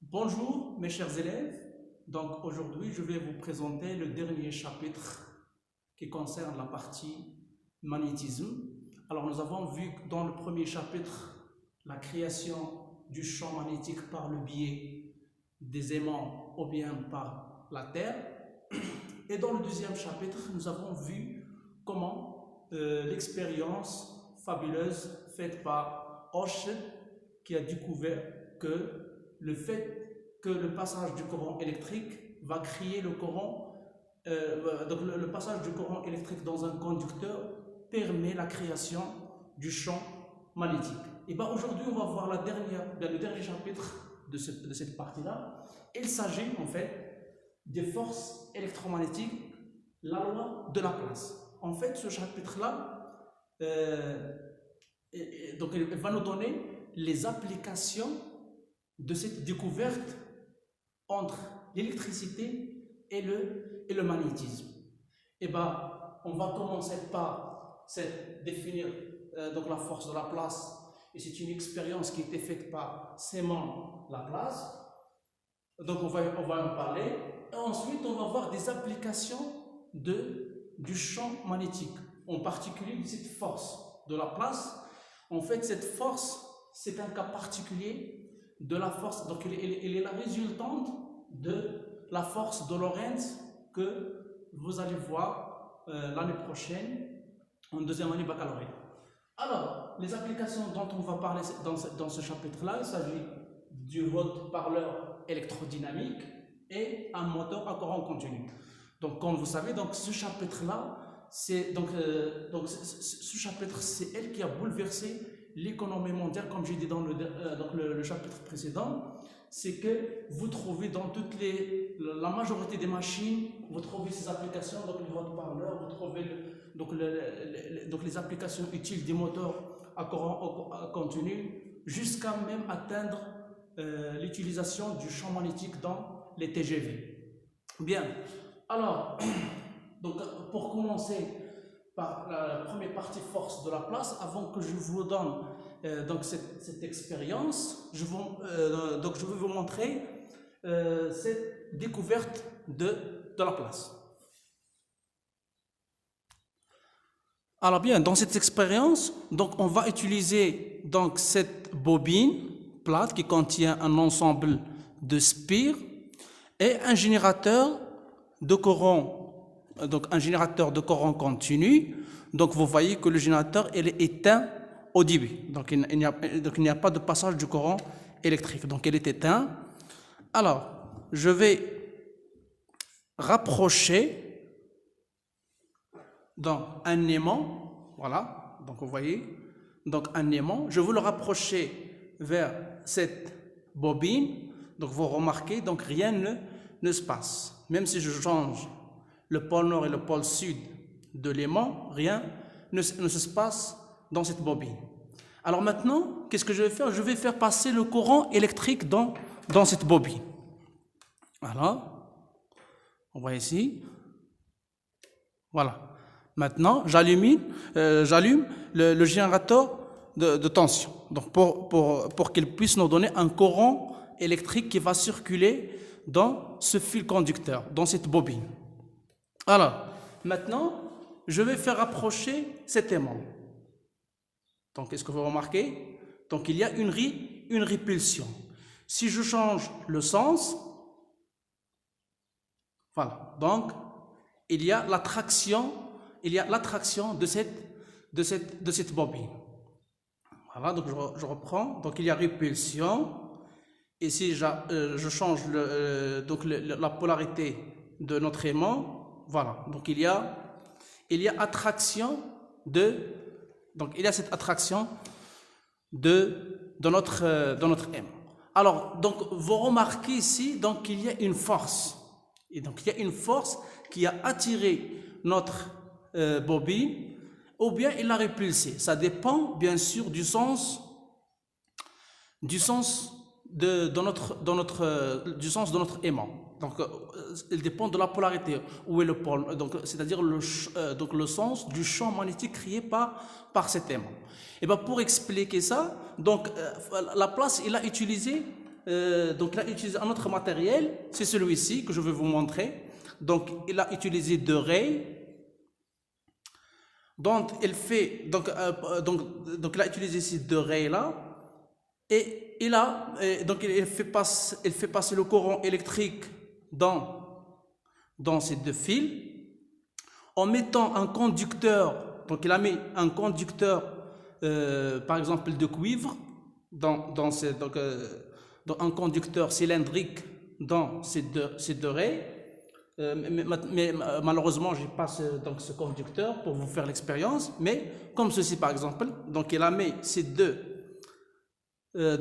Bonjour mes chers élèves. Donc aujourd'hui, je vais vous présenter le dernier chapitre qui concerne la partie magnétisme. Alors nous avons vu dans le premier chapitre la création du champ magnétique par le biais des aimants ou bien par la Terre. Et dans le deuxième chapitre, nous avons vu comment l'expérience fabuleuse faite par Hoche, qui a découvert que le fait que le passage du courant électrique va créer le courant, donc le passage du courant électrique dans un conducteur permet la création du champ magnétique. Et bien aujourd'hui, on va voir le dernier chapitre de cette partie-là. Il s'agit en fait des forces électromagnétiques, la loi de Laplace. En fait, ce chapitre-là, donc il va nous donner les applications de cette découverte entre l'électricité et le magnétisme. Et ben, on va commencer par définir donc la force de Laplace. Et c'est une expérience qui a été faite par Semon Laplace. Donc on va en parler. Et ensuite, on va voir des applications du champ magnétique, en particulier de cette force de Laplace. En fait, cette force, c'est un cas particulier de la force, donc elle est la résultante de la force de Lorentz que vous allez voir l'année prochaine en deuxième année baccalauréat. Alors, les applications dont on va parler dans ce chapitre-là, il s'agit du haut-parleur électrodynamique et un moteur à courant continu. Donc, comme vous savez, donc ce chapitre-là, c'est ce chapitre, c'est elle qui a bouleversé l'économie mondiale, comme j'ai dit dans le chapitre précédent. C'est que vous trouvez dans la majorité des machines, vous trouvez ces applications, donc les haut-parleurs, vous trouvez donc les applications utiles des moteurs à courant continu, jusqu'à même atteindre l'utilisation du champ magnétique dans les TGV. Bien, alors, donc pour commencer par la première partie force de Laplace, avant que je vous donne donc cette expérience, je vais vous montrer cette découverte de Laplace. Alors bien, dans cette expérience, donc on va utiliser donc cette bobine plate qui contient un ensemble de spires et un générateur de courant. Donc un générateur de courant continu. Donc vous voyez que le générateur il est éteint au début. Donc il n'y a pas de passage du courant électrique. Donc il est éteint. Alors je vais rapprocher donc un aimant. Voilà. Donc vous voyez. Donc un aimant. Je vais le rapprocher vers cette bobine. Donc vous remarquez, donc rien ne se passe. Même si je change le pôle nord et le pôle sud de l'aimant, rien ne se passe dans cette bobine. Alors maintenant, qu'est-ce que je vais faire? Je vais faire passer le courant électrique dans cette bobine. Voilà. On voit ici. Voilà. Maintenant, j'allume le générateur de tension. Donc pour qu'il puisse nous donner un courant électrique qui va circuler dans ce fil conducteur, dans cette bobine. Alors, maintenant, je vais faire approcher cet aimant. Donc, est-ce que vous remarquez? Donc, il y a une répulsion. Si je change le sens, voilà. Donc, il y a l'attraction de cette bobine. Voilà, donc je reprends. Donc, il y a répulsion. Et si je change la polarité de notre aimant, voilà, donc il y a attraction donc il y a cette attraction de notre aimant. Alors, donc vous remarquez ici, donc il y a une force. Et donc il y a une force qui a attiré notre bobine, ou bien il l'a repulsé. Ça dépend bien sûr du sens du sens de notre aimant. Donc, il dépend de la polarité. Où est le pôle? Donc, c'est-à-dire le sens du champ magnétique créé par cet aimant. Et bien, pour expliquer ça, donc Laplace il a utilisé donc il a utilisé un autre matériel, c'est celui-ci que je vais vous montrer. Donc il a utilisé deux rails. Donc il a utilisé ces deux rails là et il fait passer le courant électrique dans ces deux fils en mettant un conducteur. Donc il a mis un conducteur par exemple de cuivre dans un conducteur cylindrique dans ces deux rails. Mais malheureusement, je n'ai pas ce conducteur pour vous faire l'expérience. Mais comme ceci, par exemple, donc il a mis ces deux. Il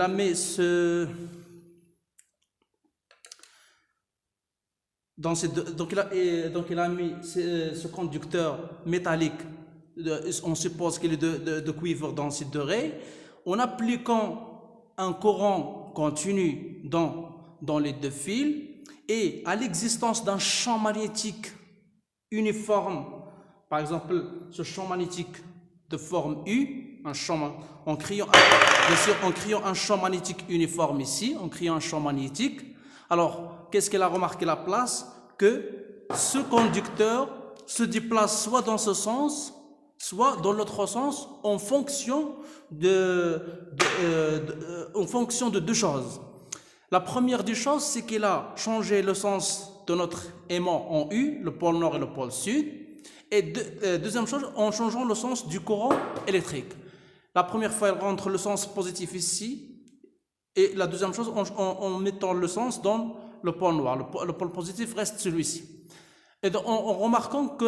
a mis il a mis ce conducteur métallique. On suppose qu'il est de cuivre dans ces deux rails. En appliquant un courant continu dans les deux fils. Et à l'existence d'un champ magnétique uniforme, par exemple ce champ magnétique de forme U, en créant un champ magnétique uniforme ici, en créant un champ magnétique, alors qu'est-ce qu'elle a remarqué la place? Que ce conducteur se déplace soit dans ce sens, soit dans l'autre sens, en fonction de deux choses. La première des choses, c'est qu'il a changé le sens de notre aimant en U, le pôle nord et le pôle sud. Et deuxième chose, en changeant le sens du courant électrique. La première fois, il rentre le sens positif ici. Et la deuxième chose, en mettant le sens dans le pôle noir. Le pôle positif reste celui-ci. Et donc, en remarquant que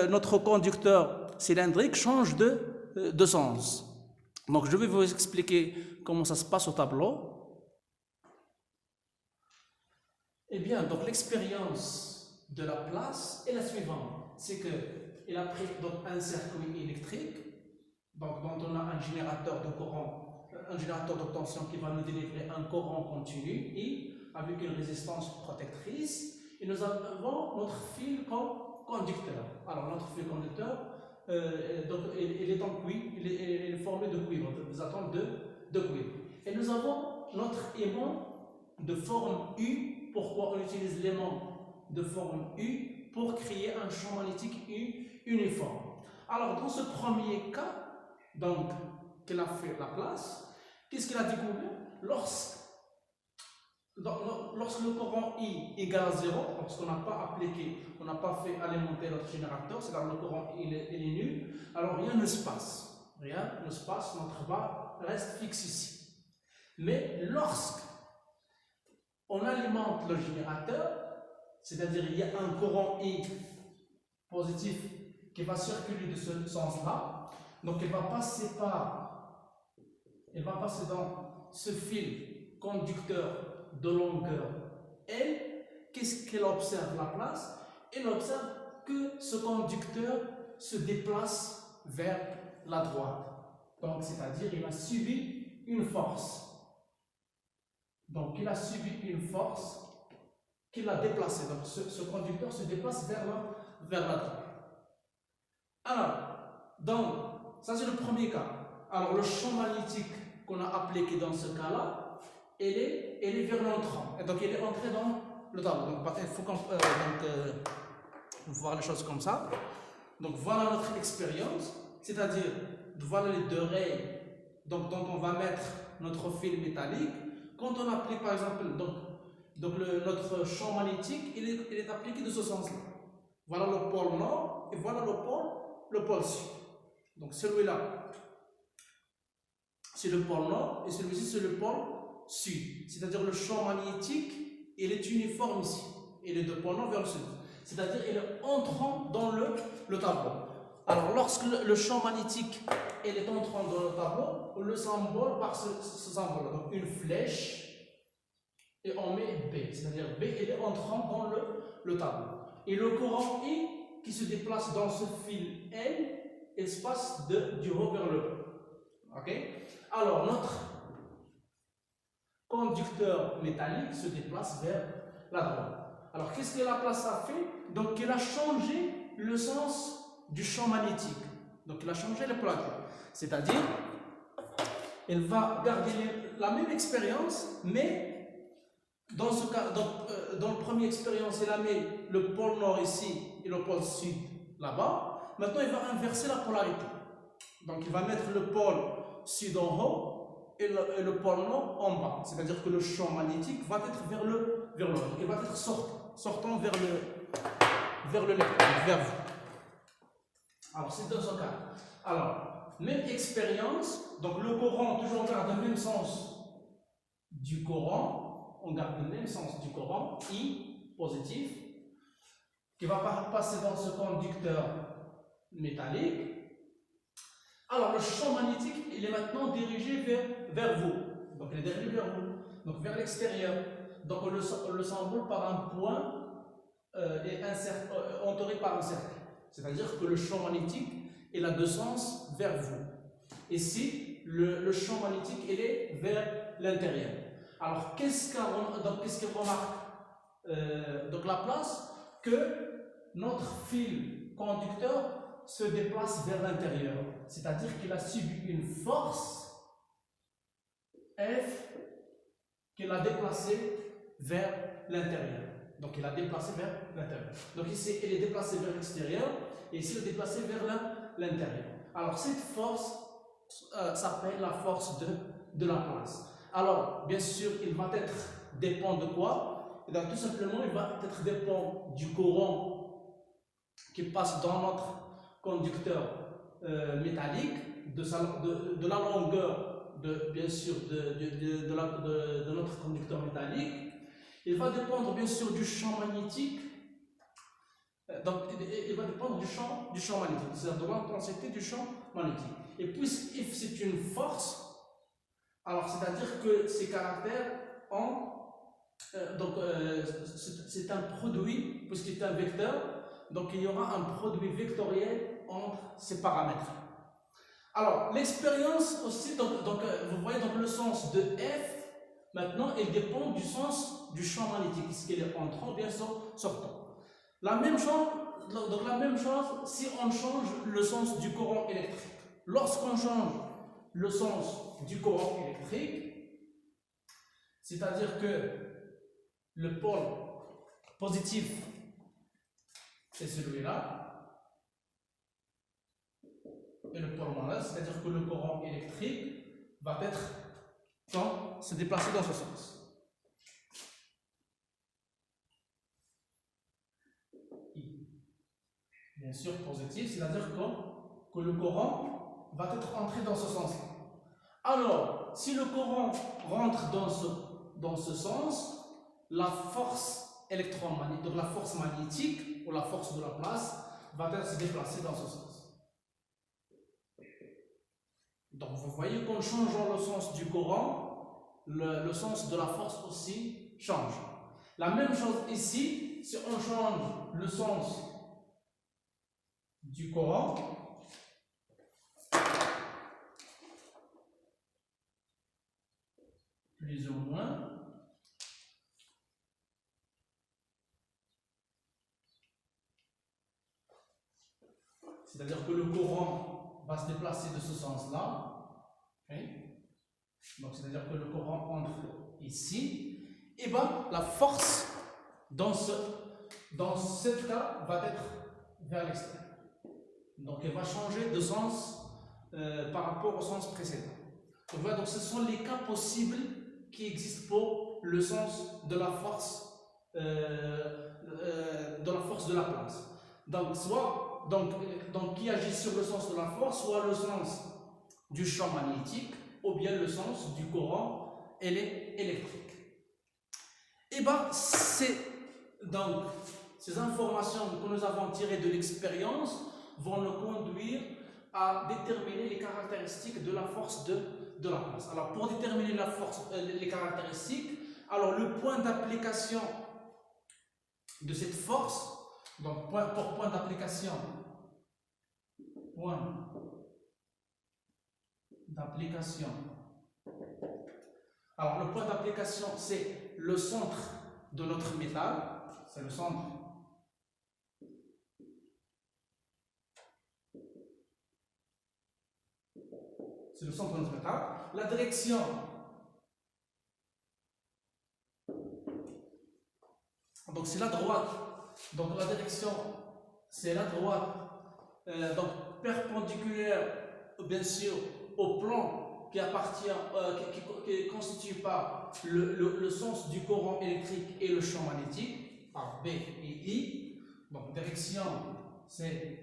notre conducteur cylindrique change de sens. Donc, je vais vous expliquer comment ça se passe au tableau. Eh bien, donc l'expérience de la place est la suivante. C'est qu'il a pris un circuit électrique, donc dont on a un générateur de courant, un générateur de tension qui va nous délivrer un courant continu et avec une résistance protectrice. Et nous avons notre fil conducteur. Alors notre fil conducteur, il est en cuivre, il est formé de cuivre, des atomes de cuivre. Et nous avons notre aimant de forme U. Pourquoi on utilise l'aimant de forme U? Pour créer un champ magnétique uniforme. Alors dans ce premier cas, donc qu'il a fait la place, qu'est-ce qu'il a découvert? Lorsque le courant I égale à 0, parce qu'on n'a pas appliqué, on n'a pas fait alimenter notre générateur, c'est-à-dire le courant il est nul, alors rien ne se passe. Rien ne se passe, notre barre reste fixe ici. Mais lorsque on alimente le générateur, c'est-à-dire il y a un courant I positif qui va circuler de ce sens-là, donc il va passer dans ce fil conducteur de longueur L. Qu'est-ce qu'elle observe la place? Elle observe que ce conducteur se déplace vers la droite. Donc c'est-à-dire il a subi une force. Donc il a subi une force qui l'a déplacé. Donc ce conducteur se déplace vers la droite. Alors, donc, ça c'est le premier cas. Alors le champ magnétique qu'on a appliqué dans ce cas-là, elle est vers l'entrant. Et donc il est entré dans le tableau. Donc il faut voir les choses comme ça. Donc voilà notre expérience. C'est-à-dire, voilà les deux rails dont on va mettre notre fil métallique. Quand on applique par exemple notre champ magnétique, il est appliqué de ce sens-là. Voilà le pôle nord et voilà le pôle sud. Donc celui-là, c'est le pôle nord et celui-ci, c'est le pôle sud. C'est-à-dire le champ magnétique, il est uniforme ici. Il est de pôle nord vers le sud. C'est-à-dire il est entrant dans le tableau. Alors lorsque le champ magnétique il est entrant dans le tableau, on le symbole par ce symbole. Donc une flèche. Et on met B, c'est-à-dire B il est entrant dans le tableau. Et le courant I qui se déplace dans ce fil L, il se passe du haut vers le bas. Ok? Alors notre conducteur métallique se déplace vers la droite. Alors qu'est-ce que la place a fait? Donc il a changé le sens du champ magnétique. Donc il a changé le plateau. C'est-à-dire elle va garder la même expérience, mais dans ce cas, dans la première expérience, elle a mis le pôle nord ici et le pôle sud là-bas. Maintenant, il va inverser la polarité. Donc, il va mettre le pôle sud en haut et le pôle nord en bas. C'est-à-dire que le champ magnétique va être vers le haut. Il va être sortant vers le lecteur, vers vous. Alors, c'est dans ce cas. Alors, même expérience. Donc, le courant, toujours on garde le même sens du courant. On garde le même sens du courant, I, positif, qui va passer dans ce conducteur métallique. Alors, le champ magnétique, il est maintenant dirigé vers vous. Donc, il est dirigé vers vous. Donc, vers l'extérieur. Donc, on le s'enroule par un point et entouré par un cercle. C'est-à-dire que le champ magnétique, il a deux sens vers vous. Ici, le champ magnétique, il est vers l'intérieur. Alors, qu'est-ce qu'il remarque donc, la place que notre fil conducteur se déplace vers l'intérieur. C'est-à-dire qu'il a subi une force F qu'il a déplacé vers l'intérieur. Donc, il a déplacé vers l'intérieur. Donc, ici, il est déplacé vers l'extérieur et ici, il est déplacé vers l'intérieur. Alors, cette force s'appelle la force de la place. Alors, bien sûr, il va être dépend de quoi? Et donc, tout simplement, il va être dépend du courant qui passe dans notre conducteur métallique, de la longueur, bien sûr, de notre conducteur métallique. Il va dépendre, bien sûr, du champ magnétique. Donc, il va dépendre du champ magnétique, c'est-à-dire de l'intensité du champ magnétique. Et puisque F c'est une force, alors c'est-à-dire que ces caractères ont c'est un produit, puisqu'il est un vecteur, donc il y aura un produit vectoriel entre ces paramètres. Alors, l'expérience aussi, vous voyez donc le sens de F, maintenant, il dépend du sens du champ magnétique, est-ce qu'il est entrant ou bien sortant. La même chose, si on change le sens du courant électrique. Lorsqu'on change le sens du courant électrique, c'est-à-dire que le pôle positif, c'est celui-là, et le pôle moins, c'est-à-dire que le courant électrique va se déplacer dans ce sens. Bien sûr, positif, c'est-à-dire que le courant va être entré dans ce sens-là. Alors, si le courant rentre dans ce sens, la force électromagnétique, donc la force magnétique ou la force de la place, va se déplacer dans ce sens. Donc, vous voyez qu'en changeant le sens du courant, le sens de la force aussi change. La même chose ici, si on change le sens du courant, plus ou moins, c'est-à-dire que le courant va se déplacer de ce sens-là, okay? Donc c'est-à-dire que le courant entre ici, et bien la force dans ce cas va être vers l'extérieur. Donc elle va changer de sens par rapport au sens précédent. Donc, voilà, donc ce sont les cas possibles qui existent pour le sens de la force de la place. Donc soit qui agit sur le sens de la force, soit le sens du champ magnétique, ou bien le sens du courant électrique. Et bien, donc ces informations que nous avons tirées de l'expérience vont nous conduire à déterminer les caractéristiques de la force de la place. Alors, pour déterminer les caractéristiques, alors le point d'application de cette force, donc pour point d'application, alors le point d'application, c'est le centre de notre métal, c'est le centre de notre métal. la direction, donc c'est la droite, donc la direction, c'est la droite, donc perpendiculaire, bien sûr, au plan qui appartient, qui constitue par le sens du courant électrique et le champ magnétique, par B et I. Donc direction, c'est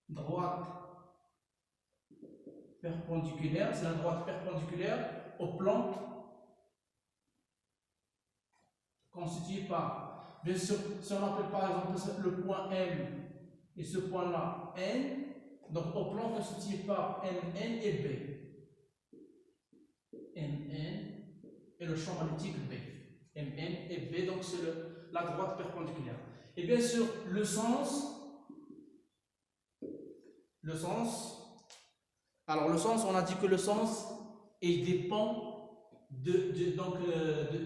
droite perpendiculaire, c'est la droite perpendiculaire au plan constitué par, bien sûr, si on appelle par exemple le point M et ce point-là N, donc au plan constitué par MN et B. MN et le champ magnétique B. MN et B, donc c'est la droite perpendiculaire. Et bien sûr, le sens, alors le sens, on a dit que le sens, il dépend de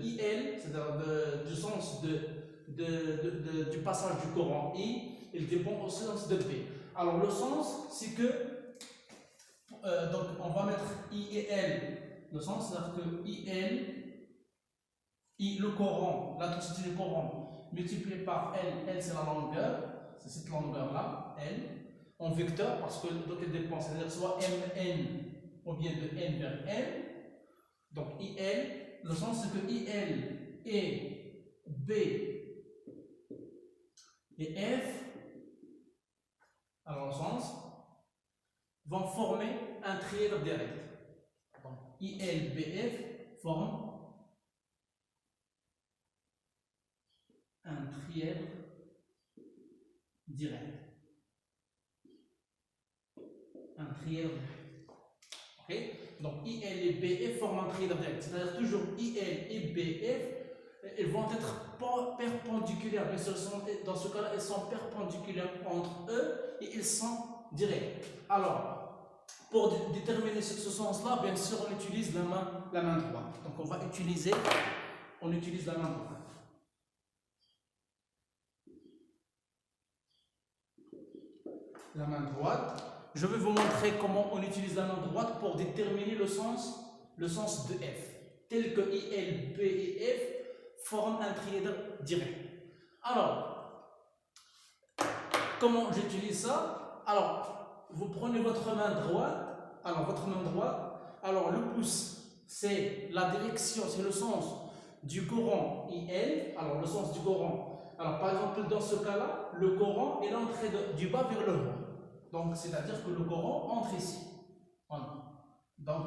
IL, c'est-à-dire du sens du passage du courant I, il dépend au sens de B. Alors le sens, c'est que, donc on va mettre I et L, le sens, c'est-à-dire que IL, I le courant, l'intensité du courant, multiplié par L c'est la longueur, c'est cette longueur-là, L, en vecteur, parce que donc elle dépend, c'est-à-dire soit MN ou bien de N vers N. Donc IL, le sens c'est que IL et B et F, alors le sens, vont former un trièdre direct. Donc IL, BF forment un trièdre direct. Un trièdre. Ok? Donc IL et BF forment un trièdre direct. C'est-à-dire toujours IL et BF, ils vont être perpendiculaires. Bien sûr, dans ce cas-là, ils sont perpendiculaires entre eux et ils sont directs. Alors, pour déterminer ce sens-là, bien sûr, on utilise la main droite. Donc on utilise la main droite. La main droite. Je vais vous montrer comment on utilise la main droite pour déterminer le sens de F, tel que IL, B et F forment un trièdre direct. Alors, comment j'utilise ça? Alors, vous prenez votre main droite. Alors le pouce, c'est la direction, c'est le sens du courant IL. Alors le sens du courant. Alors par exemple, dans ce cas-là, le courant est entré du bas vers le haut. Donc, c'est-à-dire que le courant entre ici. Donc,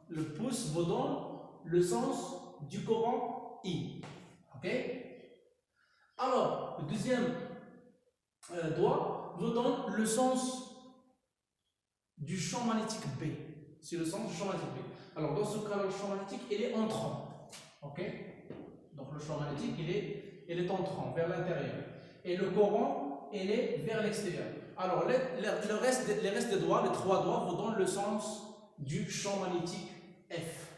le pouce vous donne le sens du courant I. Ok? Alors, le deuxième doigt vous donne le sens du champ magnétique B. C'est le sens du champ magnétique B. Alors, dans ce cas-là, le champ magnétique, il est entrant. Ok? Donc, le champ magnétique, il est entrant vers l'intérieur. Et le courant, il est vers l'extérieur. Alors, les restes des doigts, les trois doigts, vous donnent le sens du champ magnétique F.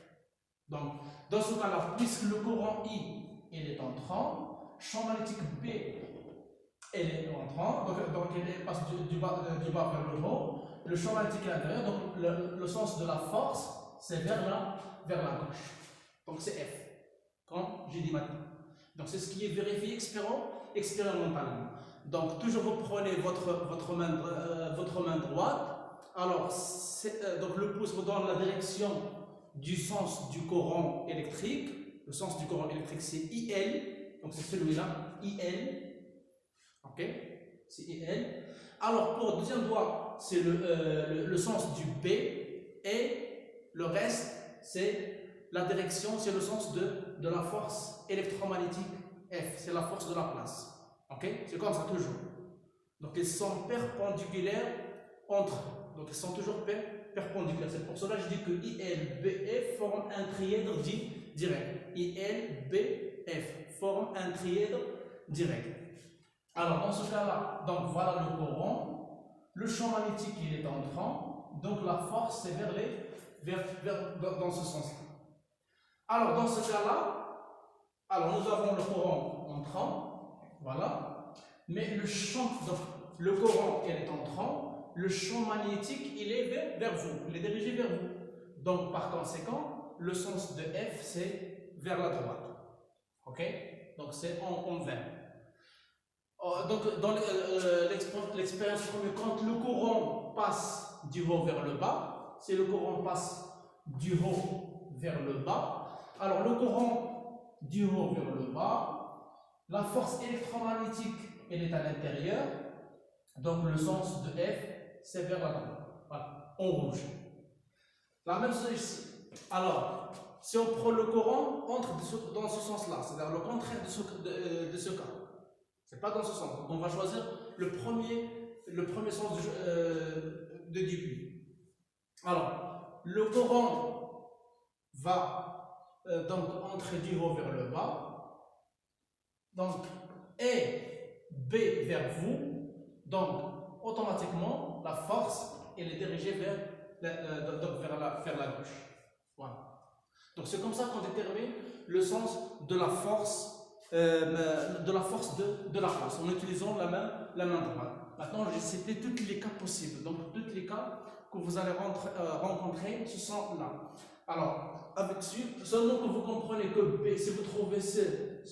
Donc, dans ce cas-là, puisque le courant I, il est entrant, champ magnétique B, il est entrant, donc il passe du bas vers le haut, le champ magnétique est à l'intérieur, donc le sens de la force, c'est vers la gauche. Donc, c'est F, comme j'ai dit maintenant. Donc, c'est ce qui est vérifié expérimentalement. Donc, toujours vous prenez votre main droite. Alors, donc le pouce vous donne la direction du sens du courant électrique. Le sens du courant électrique, c'est IL. Donc, c'est celui-là, IL. Ok? C'est IL. Alors, pour le deuxième doigt, c'est le sens du B. Et le reste, c'est la direction, c'est le sens de la force électromagnétique F. C'est la force de la place. Ok? C'est comme ça toujours. Donc ils sont perpendiculaires entre eux. Donc ils sont toujours perpendiculaires. C'est pour cela que je dis que IL, BF forment un trièdre direct. IL, BF forment un trièdre direct. Alors dans ce cas-là, donc voilà le courant. Le champ magnétique il est entrant. Donc la force c'est dans ce sens-là. Alors dans ce cas-là, alors nous avons le courant entrant. Voilà. Mais le champ, donc le courant il est entrant, le champ magnétique il est vers vous, il est dirigé vers vous. Donc, par conséquent, le sens de F, c'est vers la droite. OK? Donc, c'est en vert. Donc, dans l'expérience première, quand le courant passe du haut vers le bas, si le courant passe du haut vers le bas, alors le courant du haut vers le bas, la force électromagnétique, elle est à l'intérieur, donc le sens de F, c'est vers la droite, voilà, en rouge. La même chose ici. Alors, si on prend le courant, entre dans ce sens-là, c'est-à-dire le contraire de ce cas. C'est pas dans ce sens. Donc, on va choisir le premier sens de début. Alors, le courant va donc entrer du haut vers le bas. Donc, et B vers vous. Donc, automatiquement, la force, elle est dirigée vers la gauche. Voilà. Donc, c'est comme ça qu'on détermine le sens de la force de la force en utilisant la main droite. Maintenant, j'ai cité tous les cas possibles. Donc, tous les cas que vous allez rencontrer, ce sont là. Alors, seulement que vous comprenez que B, si vous trouvez cette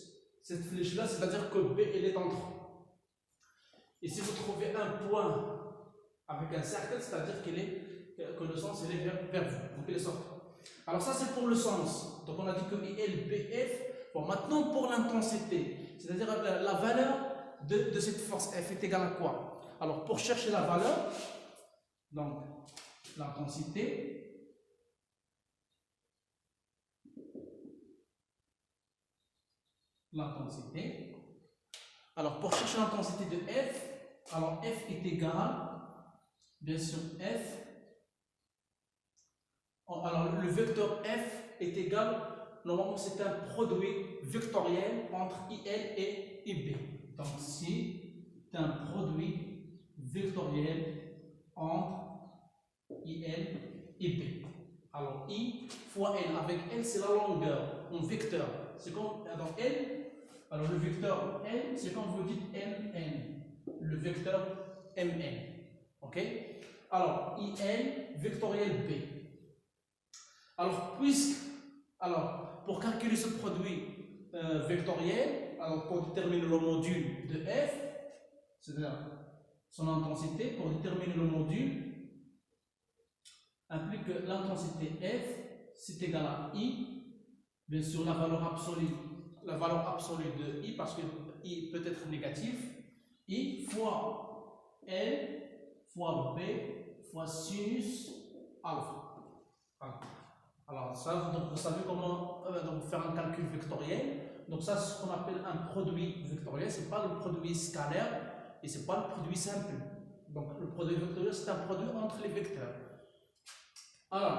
flèche-là, c'est-à-dire que B, elle est en 3. Et si vous trouvez un point avec un cercle, c'est-à-dire que le sens il est vers vous. Donc, il est sorti. Alors, ça, c'est pour le sens. Donc, on a dit que IL, BF. Bon, maintenant pour l'intensité, c'est-à-dire la valeur de cette force F est égale à quoi? Alors pour chercher la valeur, donc l'intensité, alors pour chercher l'intensité de F, alors F est égal, bien sûr F, alors le vecteur F est égal. Normalement, c'est un produit vectoriel entre IL et IB. Donc, c'est un produit vectoriel entre IL et B. Alors, I fois L. Avec L, c'est la longueur en vecteur. C'est comme dans L. Alors, le vecteur L, c'est quand vous dites MN. Le vecteur MN. OK? Alors, IL vectoriel B. Alors, pour calculer ce produit vectoriel, alors pour déterminer le module de F, c'est-à-dire son intensité, pour déterminer le module, implique que l'intensité F, c'est égal à I, bien sûr la valeur absolue de I, parce que I peut être négatif, I fois L fois B fois sinus alpha. Voilà. Alors ça, donc vous savez comment faire un calcul vectoriel. Donc ça, c'est ce qu'on appelle un produit vectoriel. Ce n'est pas le produit scalaire et ce n'est pas le produit simple. Donc le produit vectoriel, c'est un produit entre les vecteurs. Alors,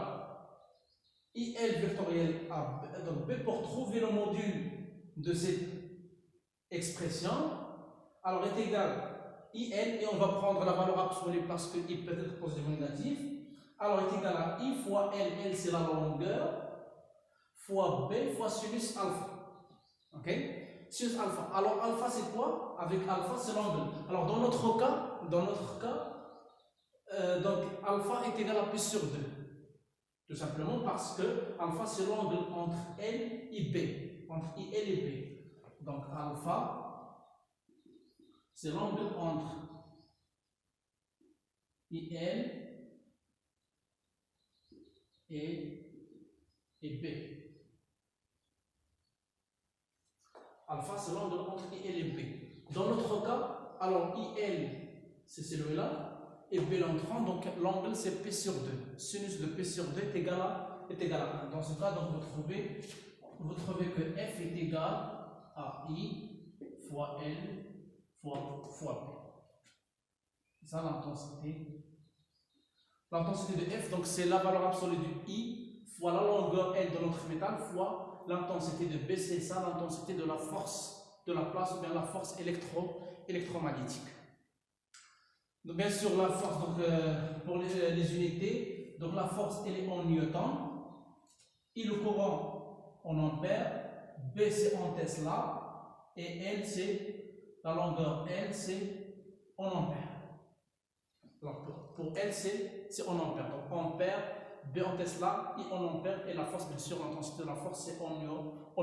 IL vectoriel A, donc B, pour trouver le module de cette expression, alors est égal IL, et on va prendre la valeur absolue parce que I peut être positif ou négatif. Alors, est égal à I fois L, L c'est la longueur, fois B fois sinus alpha. Ok? Sinus alpha. Alors, alpha c'est quoi? Avec alpha c'est l'angle. Alors, dans notre cas, donc alpha est égal à P sur 2. Tout simplement parce que alpha c'est l'angle entre L et B. Entre IL et B. Donc, alpha c'est l'angle entre IL et B. Alpha, c'est l'angle entre IL et B. Dans notre cas, alors IL, c'est celui-là, et B l'entrant, donc l'angle c'est P sur 2. Sinus de P sur 2 est égal à 1. Dans ce cas, donc, vous trouvez que F est égal à I fois L fois P. C'est ça l'intensité. L'intensité de F, donc c'est la valeur absolue du I fois la longueur L de notre métal fois l'intensité de B, c'est ça l'intensité de la force de la place ou bien la force électromagnétique. Donc, bien sûr, la force, donc, pour les unités, donc la force elle est en newton, I le courant en ampères, B c'est en Tesla, et L c'est la longueur L c'est en ampères. Alors pour L c'est en ampères. Donc ampère B en Tesla, I en ampère, et la force, bien sûr, l'intensité de la force, c'est en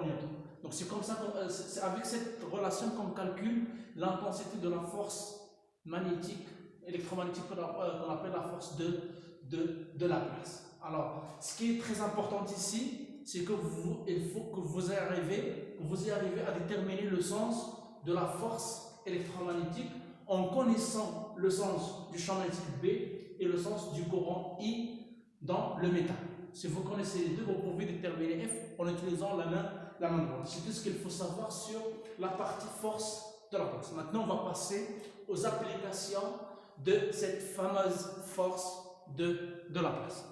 newton. Donc c'est comme ça, c'est avec cette relation qu'on calcule l'intensité de la force magnétique, électromagnétique, qu'on appelle la force de Laplace. Alors, ce qui est très important ici, c'est que il faut que vous y arrivez à déterminer le sens de la force électromagnétique en connaissant le sens du champ magnétique B et le sens du courant I dans le métal. Si vous connaissez les deux, vous pouvez déterminer F en utilisant la main droite. C'est tout ce qu'il faut savoir sur la partie force de Laplace. Maintenant, on va passer aux applications de cette fameuse force de Laplace.